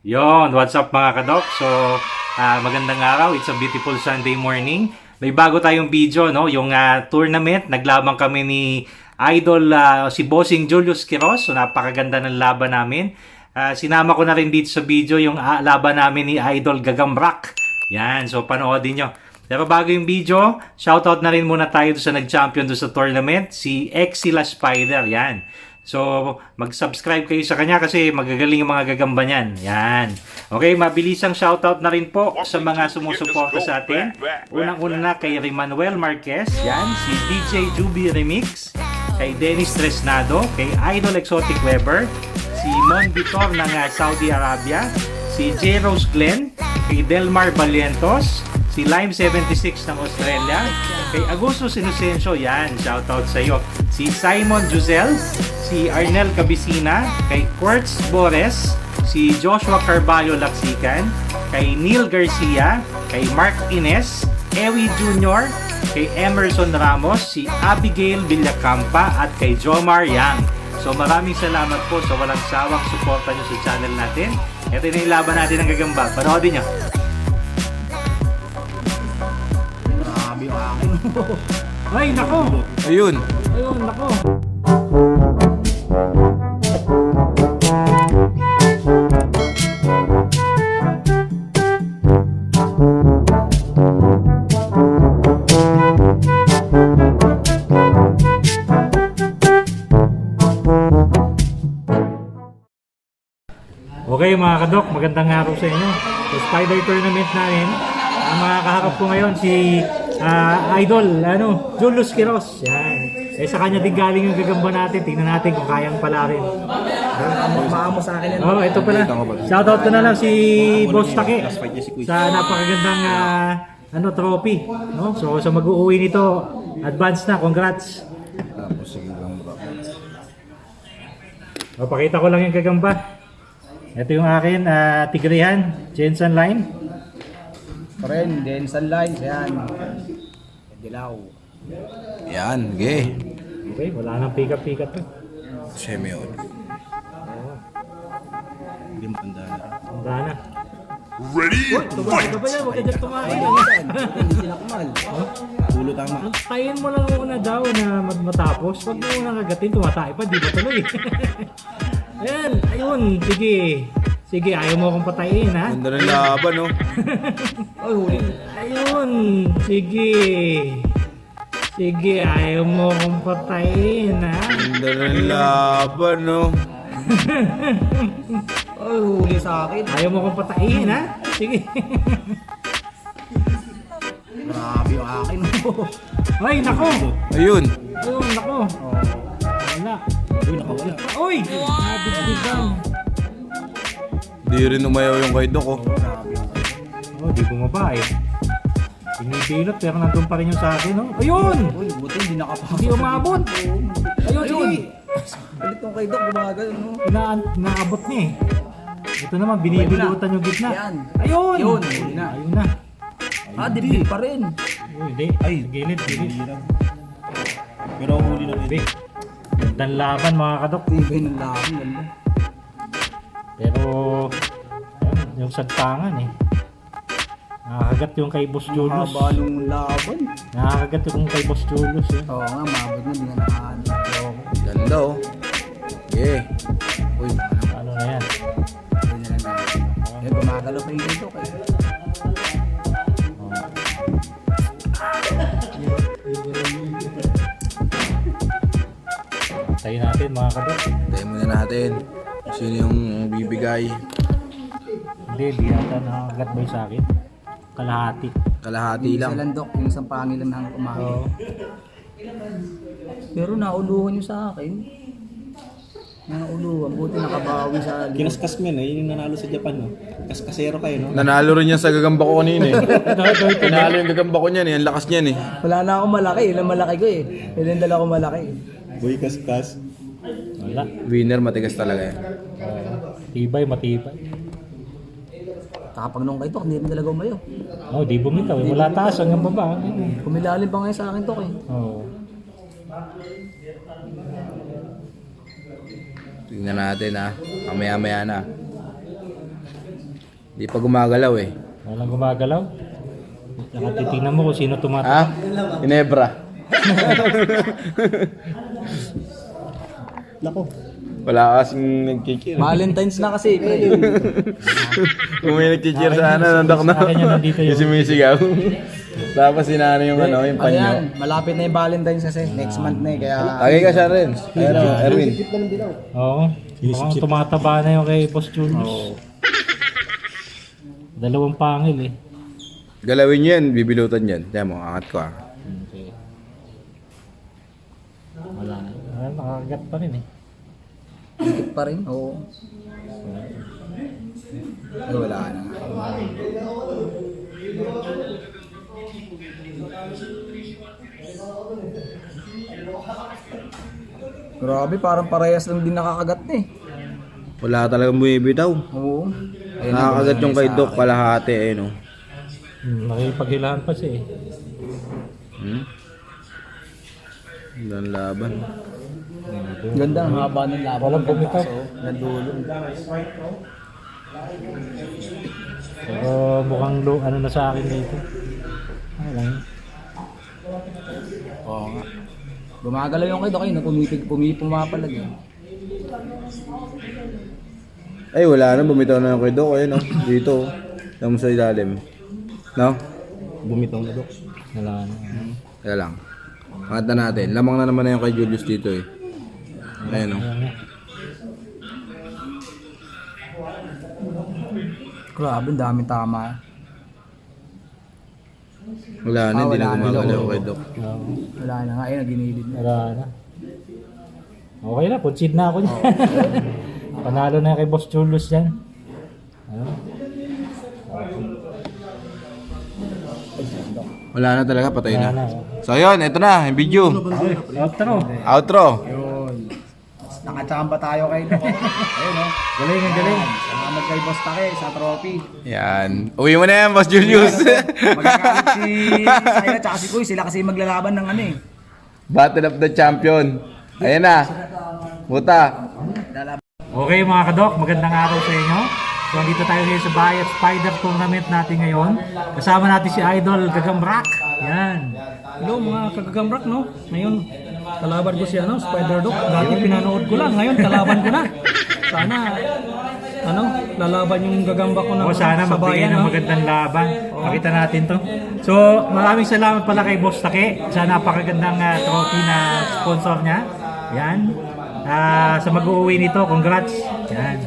Yon, what's up mga kadok? So, magandang araw. It's a beautiful Sunday morning. May bago tayong video, no? Yung tournament, naglaban kami ni Idol si Bossing Julius Quiroz. So, napakaganda ng laban namin. Sinama ko na rin dito sa video yung laban namin ni Idol Gagambrak. Yan, so panoodin nyo. Pero bago yung video, shoutout na rin muna tayo sa nag-champion doon sa tournament, si Exila Spider. Yan. So, mag-subscribe kayo sa kanya kasi magagaling yung mga gagamba niyan. Yan. Okay, mabilisang shoutout na rin po sa mga sumusuporta sa atin. Unang-una na kay Rimanuel Marquez. Yan, si DJ Juby Remix. Kay Dennis Tresnado. Kay Idol Exotic Weber. Si Mon Vitor ng Saudi Arabia. Si J. Rose Glenn. Kay Delmar Valientos. Si Lime76 ng Australia. Kay Agustus Inocencio. Yan, shoutout sa iyo. Si Simon Juzel. Si Arnel Cabicina, kay Quartz Bores, si Joshua Carballo Laksikan, kay Neil Garcia, kay Mark Ines, Ewi Jr., kay Emerson Ramos, si Abigail Villacampa, at kay Jomar Yang. So maraming salamat po sa walang sawang suporta nyo sa channel natin. Ito na yung laban natin ng gagamba. Panoodin nyo. Grabe yung akin. Ay, nako! Ayun. Ayun, nako! Okay mga kadok, magandang araw sa inyo. So, Spider Tournament namin. Ang mga kaharap ko ngayon si Idol Julius Quiroz. Yan. Sa kanya din galing yung gagamba natin. Tingnan natin kung kayang pala rin. Maamo sa akin yan. Oh, ito pala. Shoutout ko na lang si Boss Take sa napakagandang trophy. No? So sa mag-uuwi nito, advance na. Congrats. Tapos sige lang bro. Pakita ko lang yung gagamba. Ito yung akin, Tigrehan, Jensen Line. Friend, Densan Lines, yan. Dilaw. Yan, gay. Okay, wala nang pick-up to. Simeon. Hindi mo tanda na. Tanda na. Ready? Tumakas ka ba yan? Huwag ka dyan tumakas. Hindi sila kumal. Tulo tama. Antayin mo lang muna daw na matapos. Huwag mo muna kagatin, tumatay pa, di ba tuloy? Ayan, ayun, sige. Sige, ayaw mo akong patayin, ha? Ganda ng laban, no? Ay, huli. Ayun, sige. Sige, ayaw mo akong patayin, ha? Ganda ng laban, no? Ay, huli sa akin. Ayaw mo akong patayin, ha? Sige. Grabe yung akin. Ay, nako! Ayun. Ayun, nako! Wala. Uy, nakawala. Uy! Nabigbigan. Di rin umayaw yung kay Doc, oh. Oh, di bumaba eh. Pinibilot pero nandun pa rin yung sa akin, no? Ayun! Uy, buti hindi nakapasok. Hindi umabot! Ayun, Ayun. sige! Ulit yung kay Doc, gumagal, no? Inaabot niya eh. Ito naman, binibilutan yung gitna. Yan. Ayun! Yun, huli na. Ayun na. Dibli pa rin. Oh, hindi. Ay, gilid. Pero huli na Hindi. Gandang laban mga kadok. Tibay ng laban, ganda. Pero, ayun, yung sagtangan eh. Nakakagat yung kay Boss Julius. Haba nung laban. Nakakagat yung kay Boss Julius eh. Oo nga, mabot na, hindi na nakaano. Ganda, oh. Yeah. Uy, Ano na yan? Hindi na lang natin. Eh, gumagalo pa yung dito kay. Tayo natin mga kadok. tayo muna natin. Sino yung bibigay? Hindi, di yata nakakagat ba yung sa akin? Kalahati. Kalahati Yung lang. isa lang, Doc, yung isang pangilan ng kumain. Oo. Pero nauluhan nyo sa akin. Nauluhan, buti nakabawi sa liwa. Kinaskas mo yun eh, yun yung nanalo sa Japan no? Kaskasero kayo no? Nanalo rin yan sa gagamba ko kanina, eh. Nanalo yung gagamba ko niyan, eh. Ang lakas niyan, eh. Wala na akong malaki, yun ang malaki ko eh. Yun ang dala ko malaki. Boy kaskas. Wala. Winner, matigas talaga, eh. Tibay, matibay. Kapag nung kay Doc, hindi rin talaga umayo. Oh, di bumitaw. Wala taas hanggang baba. Kumilalim pa ngayon sa akin Doc eh. Oo. Tingnan natin, ha. Mamaya-maya na. Di pa gumagalaw eh. Walang gumagalaw. Nakatitingnan mo kung sino Ha? tumatakbo. Inebra. Nako. Wala kasing nagkikir. Valentine's na kasi, pre. Kung may nagkikir sana, nandok na. Sa akin yun, nandito yun. Yung sumisigaw. Tapos sinano yung ano, yung Ano yan, panyo. malapit na yung Valentine's kasi. Next month na eh, kaya... Tagay ka siya rin. Ayan o, Erwin. Oo. Mukhang tumataba na yung kay Boss Julius. Dalawang pangil eh. Galawin nyo yan, bibilutan yan. Tiyan mo, angat ko ah. Okay. Wala na. Nakakagat pa rin eh. Higit pa rin, oo. Ay, wala na. Grabe, parang parehas lang din nakakagat na eh. Wala talagang bumibitaw. Oo. Ayun, Nakakagat yung kay Doc kalahati eh no. Nakipaghilahan pa siya eh. Ang laban. Ganda ang haba ng laban. Walang bumitaw. Nandulong. Pero mukhang ano na sa akin dito. Ano lang yun? Oo nga. Gumagalaw yung kay Doc, ayun, pumapalag eh. Ay wala na, bumitaw na yung kay Doc. Ayun oh, dito oh. Yung sa ilalim. No? Bumitaw na, Dok. Wala na. Kaya lang. Angat na natin. Lamang na naman na yung kay Julius dito eh. Ayun oh. Ayan nga. Grabe, ang daming tama. Wala na, hindi na wala na. gumagalaw kay Doc. Oo. Wala na nga, ayun, ginilid na. Wala na. Okay na, concede na ako niya. Panalo na kay Boss Julius yan. Ano? Wala na talaga, patay Wala na. na. So yun, ito na, yung video. Outro. Outro. Yun. Nakachamba tayo kay Doc. Ayun o. Galing ang galing. Salamat kay Boss Take sa trophy. Yan. Uwi mo na yan, Boss Julius. Magkakalit si Sayo at si Kuy. Sila kasi maglalaban ng ano eh. Battle of the Champion. Ayan na. Buta. Okay mga kadok, magandang araw sa inyo. So dito tayo ngayon sa Bayat Spider Tournament natin ngayon. Kasama natin si Idol Gagamrak. Yan. Hello mga kagagamrak, no? Ngayon, kalaban ko si Spider Doc. Dati pinanood ko lang, ngayon kalaban ko na. Sana, lalaban yung gagamba ko na O sana sa magbigay bayan, ng no? magandang laban. Pakita natin to. So maraming salamat pala kay Boss Take sa napakagandang trophy na sponsor niya. Yan. Sa mag-uwi nito, congrats. Yan.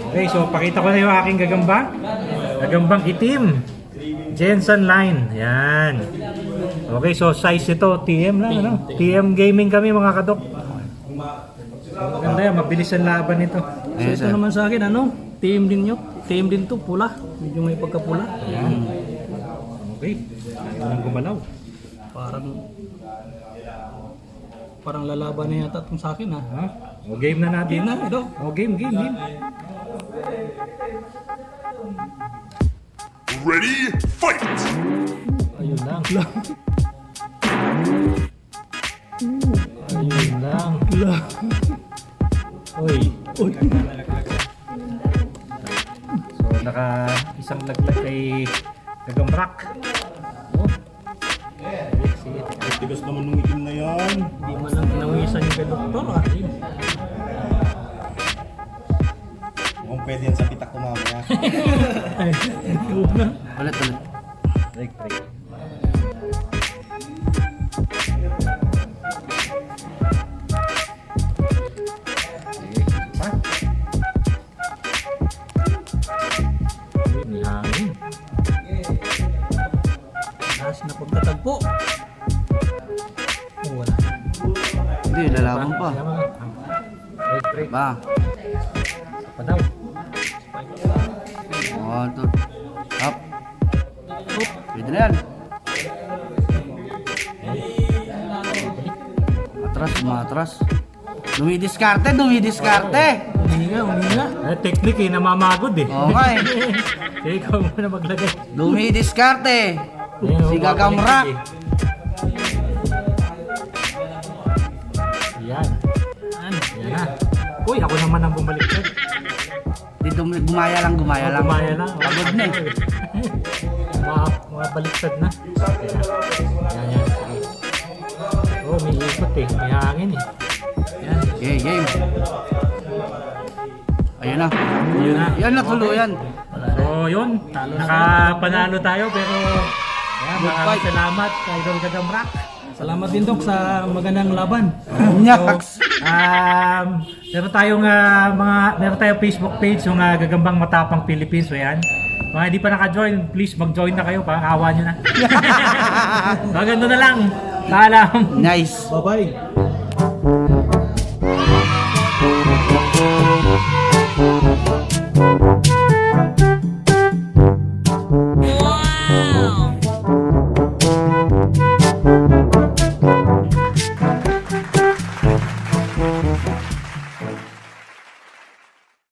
Okay, so pakita ko na yung aking gagamba. Gagambang itim. Jensen Line. Yan. Okay, so size ito, TM lang, ano? TM gaming kami mga kadok. Maganda yan, mabilis ang laban nito. So ito naman sa akin, team din nyo. Team din to, pula. Medyo may pagkapula. Yan. Okay. Ayaw nang gumalaw. Parang lalaban na yata itong sa akin, ha? Ha? O game na natin. Game na, ito. O game. Ready, fight! Ayun lang. Ayun lang. Uy. So naka isang laglag kay Gagamrak. Oh. Sige. Tigas naman nung itim na yan. Hindi man lang nawisan yung kay Doktor. Mukhang pwede yan sa pitak ko mamaya. Ulit. Break. May hangin. Taas na pagkatagpo. Wala. Hindi, lalaban pa. Break. Ba? Pa daw. Oh, ito. Up. Pwede na yan. Matras. Dumidiskarte. Huminga. Technique namamagod eh. Oo nga eh. Sige, ikaw muna maglagay. Dumidiskarte. Ayan, Si oh, Gagamrak. babalik eh. Yan na. Uy, ako naman ang bumaliktad. Dito gumaya lang. Gumaya lang. Pagod na eh. Mga baliktad na. Yan. Oh, may ikot eh. May hangin eh. Yan. Okay, game. Ayun na. Yun na. Yan na tuluyan. So, yun. Nakapanalo tayo pero maraming salamat kay Idol Gagambrak. Salamat din Dok sa magandang laban. Nyaks. Meron tayong Facebook page yung Gagambang Matapang Philippines. So yan. Mga hindi pa naka-join, please mag-join na kayo. Awa nyo na. Maganda na lang. Paalam. Nice. Bye-bye.